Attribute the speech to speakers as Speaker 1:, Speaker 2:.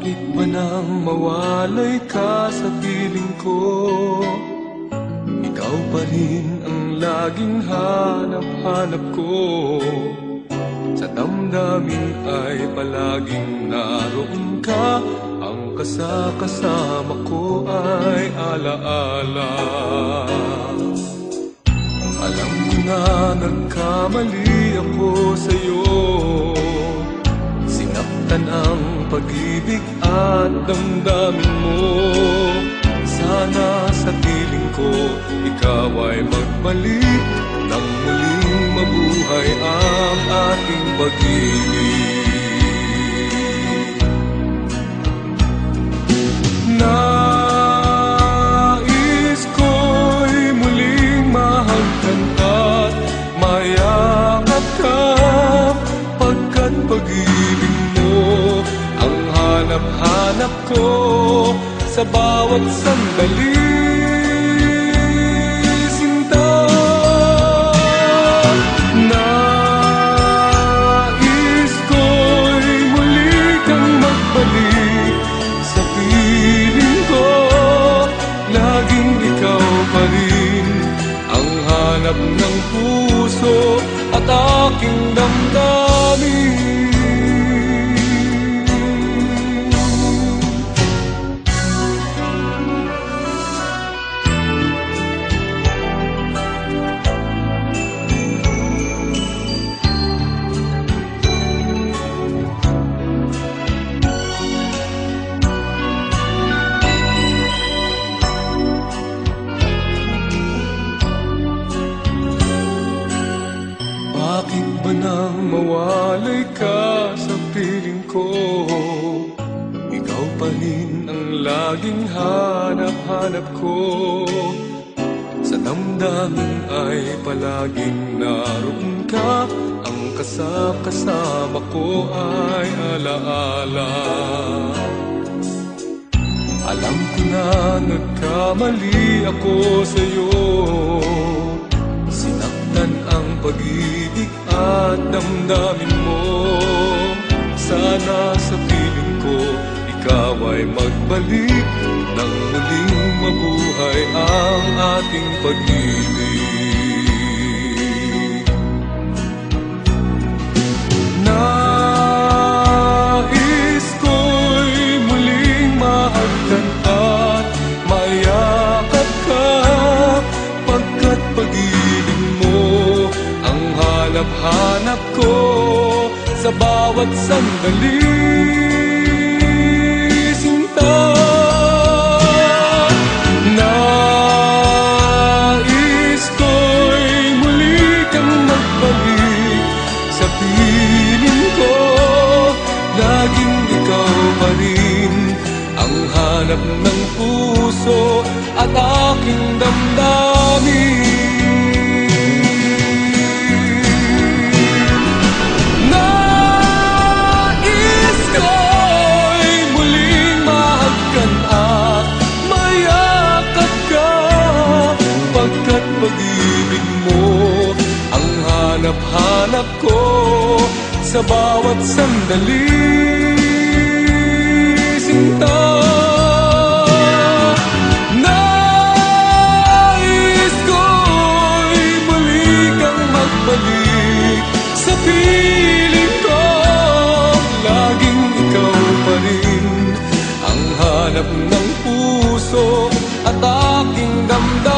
Speaker 1: Bakit ba nang mawalay ka sa piling ko? Ikaw pa rin ang laging hanap-hanap ko. Sa damdamin ay palaging naroon ka. Ang kasama ko ay alaala. Alam ko na nagkamali ako sa'yo. Sinaktan ang pag-ibig at damdamin mo. Sana sa piling ko ikaw ay magbalik nang muling mabuhay ang ating pag-ibig. Nais ko'y muling mahagkan at mayakap ka, pagkat pag-ibig mo ang hanap-hanap ko sa bawat sandali. Sinta, nais ko'y muli kang magbalik sa piling ko. Laging ikaw pa rin ang hanap ng puso at aking damdamin. Bakit ba nang mawalay ka sa piling ko? Ikaw pa rin ang laging hanap-hanap ko. Sa damdamin ay palaging naroon ka. Ang kasama ko ay alaala. Alam ko na nagkamali ako sa'yo. Sinaktan ang pag-ibig at damdamin mo. Sana sa piling ko ikaw ay magbalik nang muling mabuhay ang ating pag-ibig. Nais ko'y muling mahagkan at mayakap ka, pagkat pag-ibig mo ang hanap-hanap ko sa bawat sandali. Sinta, nais ko'y muli kang magbalik sa piling ko. Laging ikaw pa rin ang hanap ng puso at aking damdamin. Pag-ibig mo ang hanap-hanap ko sa bawat sandali. Sinta, nais ko'y muli kang magbalik sa piling ko. Laging ikaw pa rin ang hanap ng puso at aking damdamin.